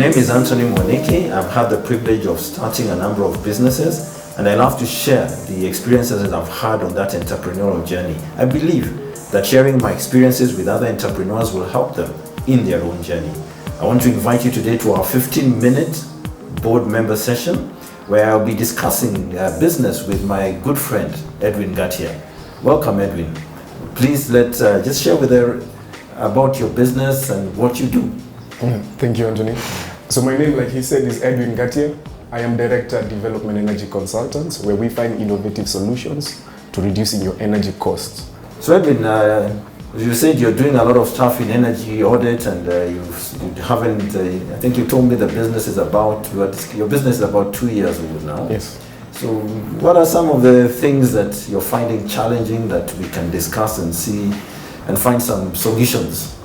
name is Antony Mwaniki. I've had the privilege of starting a number of businesses, and I love to share the experiences that I've had on that entrepreneurial journey. I believe that sharing my experiences with other entrepreneurs will help them in their own journey. I want to invite you today to our 15-minute board member session where I'll be discussing business with my good friend, Edwin Ngatia. Welcome, Edwin. Please just share with her about your business and what you do. Thank you, Antony. So my name, like he said, is Edwin Ngatia. I am Director at Development Energy Consultants, where we find innovative solutions to reducing your energy costs. So Edwin, you said you're doing a lot of stuff in energy audit, and you haven't, I think you told me your business is about 2 years old now. Yes. So what are some of the things that you're finding challenging that we can discuss and see and find some solutions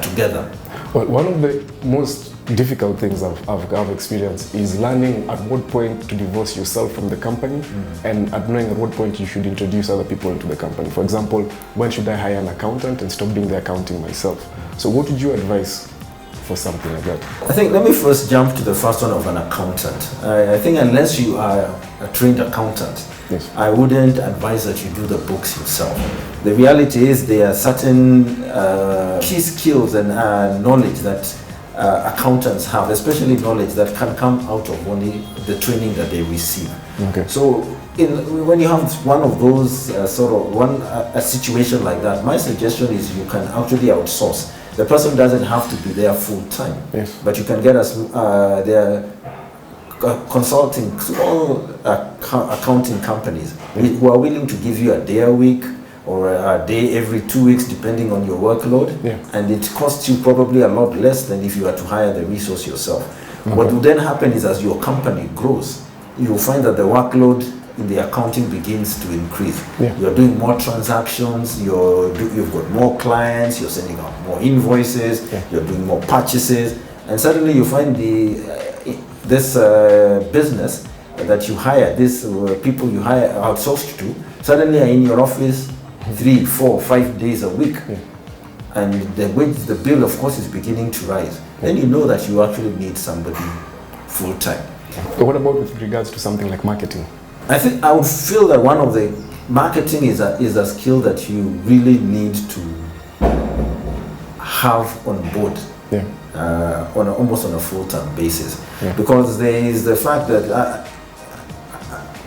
together? Well, one of the most difficult things I've experienced is learning at what point to divorce yourself from the company and at knowing at what point you should introduce other people into the company. For example, when should I hire an accountant and stop doing the accounting myself? So what would you advise for something like that? I think let me first jump to the first one of an accountant. I think unless you are a trained accountant, yes, I wouldn't advise that you do the books yourself. The reality is there are certain key skills and knowledge that accountants have, especially knowledge that can come out of only the training that they receive. Okay. So when you have one of those a situation like that, my suggestion is you can actually outsource. The person doesn't have to be there full time, yes, but you can get their consulting, small accounting companies who are willing to give you a day a week or a day every 2 weeks depending on your workload, and it costs you probably a lot less than if you were to hire the resource yourself. Okay. What will then happen is as your company grows, you will find that the workload in the accounting begins to increase. You're doing more transactions, you've got more clients, you're sending out more invoices, you're doing more purchases, and suddenly you find this business that you hire, these people you hire outsourced to, suddenly are in your office 3, 4, 5 days a week. And the bill of course is beginning to rise. Then you know that you actually need somebody full time. But what about with regards to something like marketing? I think I would feel that one of the marketing is a skill that you really need to have on board. Almost on a full-time basis, because there is the fact that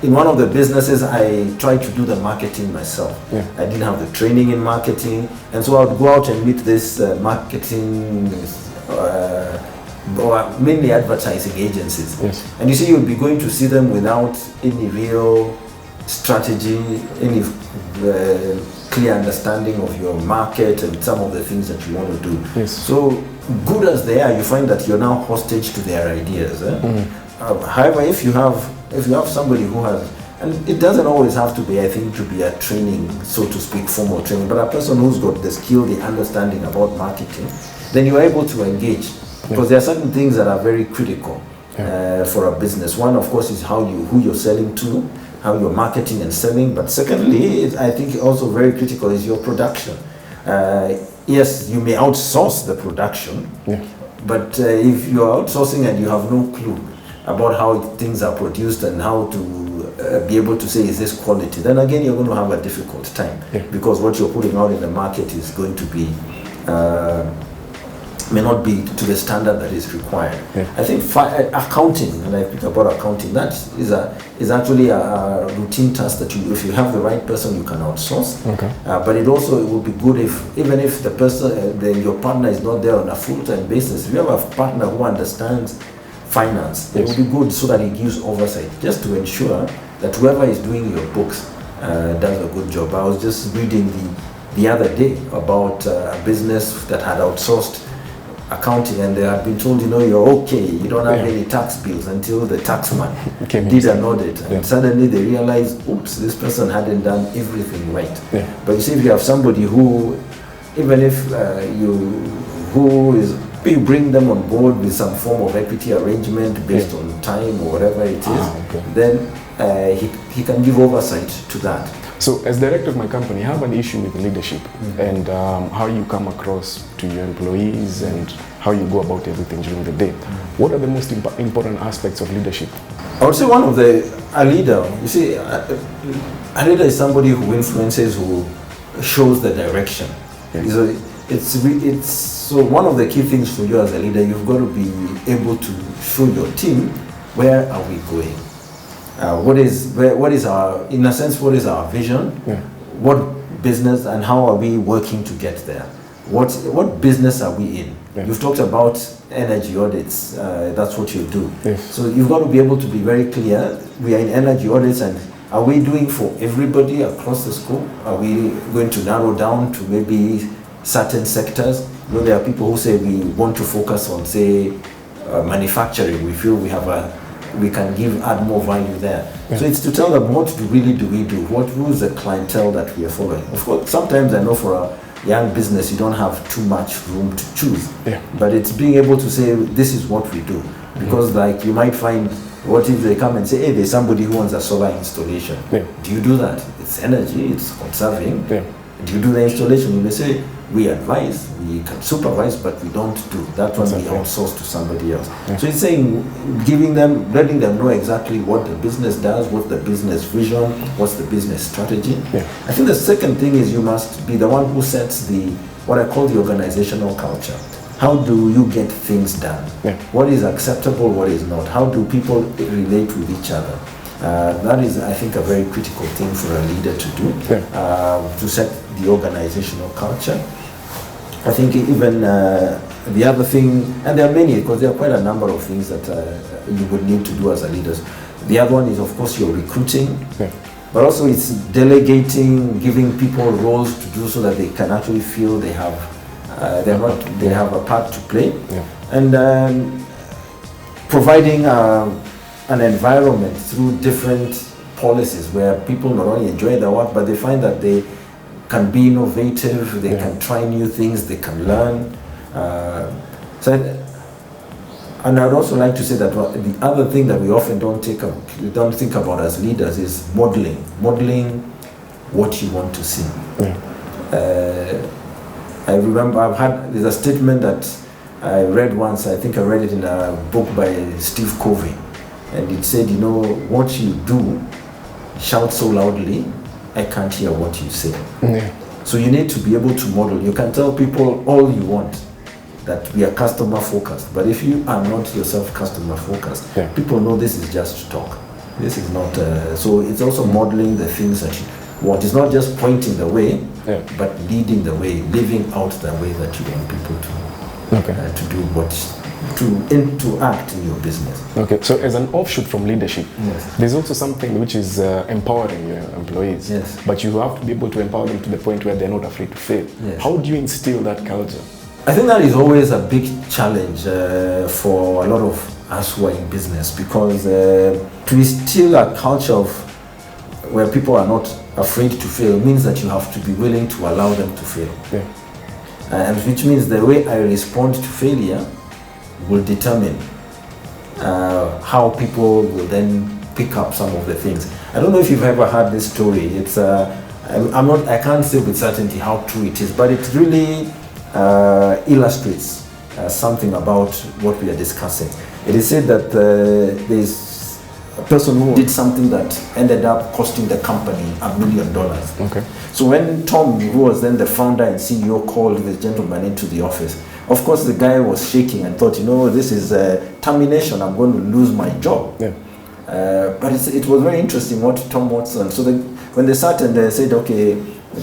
in one of the businesses I tried to do the marketing myself. I didn't have the training in marketing, and so I would go out and meet this marketing or mainly advertising agencies. And you see, you'll be going to see them without any real strategy, any clear understanding of your market and some of the things that you want to do. So good as they are, you find that you're now hostage to their ideas. However, if you have somebody who has, and it doesn't always have to be, I think, to be a training, so to speak, formal training, but a person who's got the skill, the understanding about marketing, then you're able to engage. Because there are certain things that are very critical for a business. One, of course, is who you're selling to, how you're marketing and selling. But secondly, I think also very critical is your production. Yes, you may outsource the production, but if you're outsourcing and you have no clue about how things are produced and how to be able to say, is this quality, then again, you're going to have a difficult time because what you're putting out in the market is going to be may not be to the standard that is required. I think accounting, and I pick about accounting, that is actually a routine task that if you have the right person, you can outsource. But it would be good if, even if the person, your partner is not there on a full-time basis, if you have a partner who understands finance, it would be good so that he gives oversight, just to ensure that whoever is doing your books does a good job. I was just reading the other day about a business that had outsourced accounting, and they have been told, you're okay, you don't have any tax bills, until the taxman did an audit, and suddenly they realize, oops, this person hadn't done everything right. But you see, if you have somebody who, even if you bring them on board with some form of equity arrangement based on time or whatever it is, then he can give oversight to that. So as director of my company, I have an issue with leadership and how you come across to your employees and how you go about everything during the day. What are the most important aspects of leadership? I would say a leader, you see, a leader is somebody who influences, who shows the direction. So one of the key things for you as a leader, you've got to be able to show your team, where are we going? What is our, in a sense, what is our vision? What business and how are we working to get there? What business are we in? You've talked about energy audits, that's what you do. So you've got to be able to be very clear, we are in energy audits, and are we doing for everybody across the scope? Are we going to narrow down to maybe certain sectors? You know, there are people who say we want to focus on, say, manufacturing. We feel we can add more value there. So it's to tell them, what really do we do? Who's the clientele that we are following? Of course, sometimes I know for a young business, you don't have too much room to choose. But it's being able to say, this is what we do. Because like you might find, what if they come and say, hey, there's somebody who wants a solar installation. Do you do that? It's energy, it's conserving. Do you do the installation? You may say, we advise, we can supervise, but we don't do. That one we outsource to somebody else. So it's saying, letting them know exactly what the business does, what's the business vision, what's the business strategy. I think the second thing is you must be the one who sets what I call the organizational culture. How do you get things done? What is acceptable, what is not? How do people relate with each other? That is, I think, a very critical thing for a leader to do, to set the organizational culture. I think even the other thing, and there are many, because there are quite a number of things that you would need to do as a leader. The other one is, of course, your recruiting, but also it's delegating, giving people roles to do so that they can actually feel they have a part to play, and providing an environment through different policies where people not only enjoy their work, but they find that they can be innovative, they can try new things, they can learn. And I'd also like to say that the other thing that we often don't think about as leaders is modeling what you want to see. I remember there's a statement that I read once, I think I read it in a book by Steve Covey, and it said, what you do, shout so loudly, I can't hear what you say. So you need to be able to model. You can tell people all you want, that we are customer focused, but if you are not yourself customer focused, people know this is just talk. This is not, so it's also modeling the things that you want. It's not just pointing the way, but leading the way, living out the way that you want people to do to act in your business. So as an offshoot from leadership, there's also something which is empowering your employees, but you have to be able to empower them to the point where they're not afraid to fail. How do you instill that culture? I think that is always a big challenge for a lot of us who are in business, because to instill a culture of where people are not afraid to fail means that you have to be willing to allow them to fail. And which means the way I respond to failure will determine how people will then pick up some of the things. I don't know if you've ever heard this story. It's I can't say with certainty how true it is, but it really illustrates something about what we are discussing. It is said that there's a person who did something that ended up costing the company $1 million. So when Tom, who was then the founder and CEO, called this gentleman into the office, of course the guy was shaking and thought, this is termination, I'm going to lose my job. But it was very interesting what Tom Watson, so when they sat and they said, okay,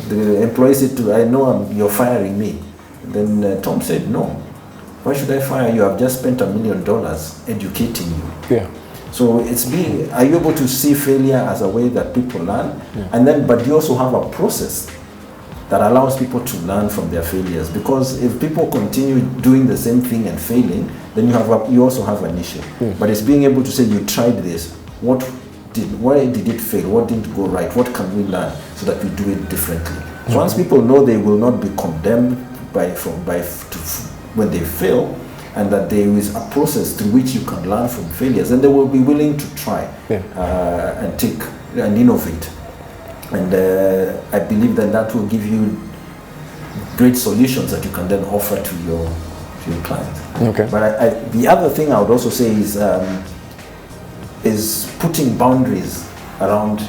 the employee said, I know you're firing me. Then Tom said, no, why should I fire you? I've just spent $1 million educating you. So are you able to see failure as a way that people learn? But you also have a process that allows people to learn from their failures. Because if people continue doing the same thing and failing, then you also have an issue. But it's being able to say, you tried this, why did it fail? What didn't go right? What can we learn so that we do it differently? So once people know they will not be condemned when they fail, and that there is a process through which you can learn from failures, and they will be willing to try and take and innovate. And I believe that will give you great solutions that you can then offer to few clients. Okay. But the other thing I would also say is putting boundaries around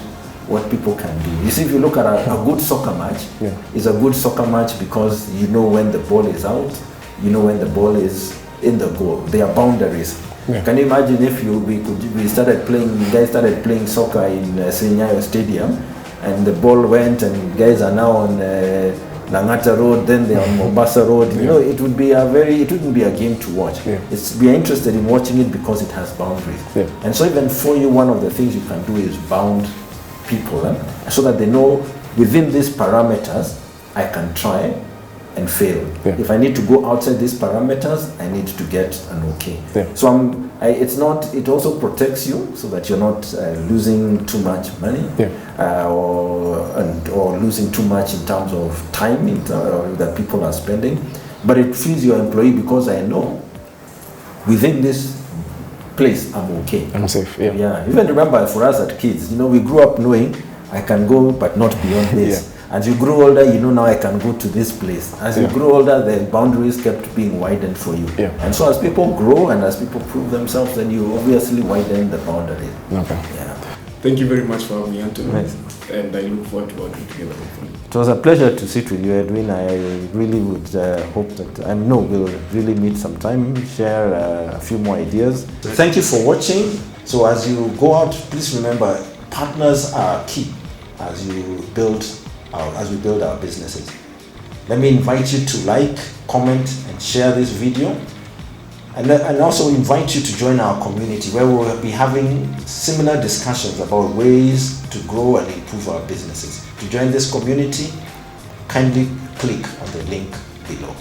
what people can do. You see, if you look at a good soccer match, it's a good soccer match because you know when the ball is out, you know when the ball is in the goal. There are boundaries. Yeah. Can you imagine if we started playing, guys started playing soccer in Senyayo Stadium, and the ball went, and guys are now on Langata Road, then they're on Mombasa Road. You know, it wouldn't be a game to watch. We are interested in watching it because it has boundaries. And so even for you, one of the things you can do is bound people, so that they know within these parameters I can try and fail. If I need to go outside these parameters, I need to get an okay. So it also protects you so that you're not losing too much money or losing too much in terms of time that people are spending. But it frees your employee because I know within this place I'm okay. I'm safe. Yeah. Even remember for us as kids, we grew up knowing I can go but not beyond this. As you grow older, now I can go to this place. As you grow older, the boundaries kept being widened for you. And so as people grow and as people prove themselves, then you obviously widen the boundaries. Thank you very much for having me, Antony. Nice. And I look forward to working together. It was a pleasure to sit with you, Edwin. I really would hope that, we'll really meet sometime, share a few more ideas. Thank you for watching. So as you go out, please remember, partners are key as we build our businesses. Let me invite you to like, comment, and share this video. And also invite you to join our community where we will be having similar discussions about ways to grow and improve our businesses. To join this community, kindly click on the link below.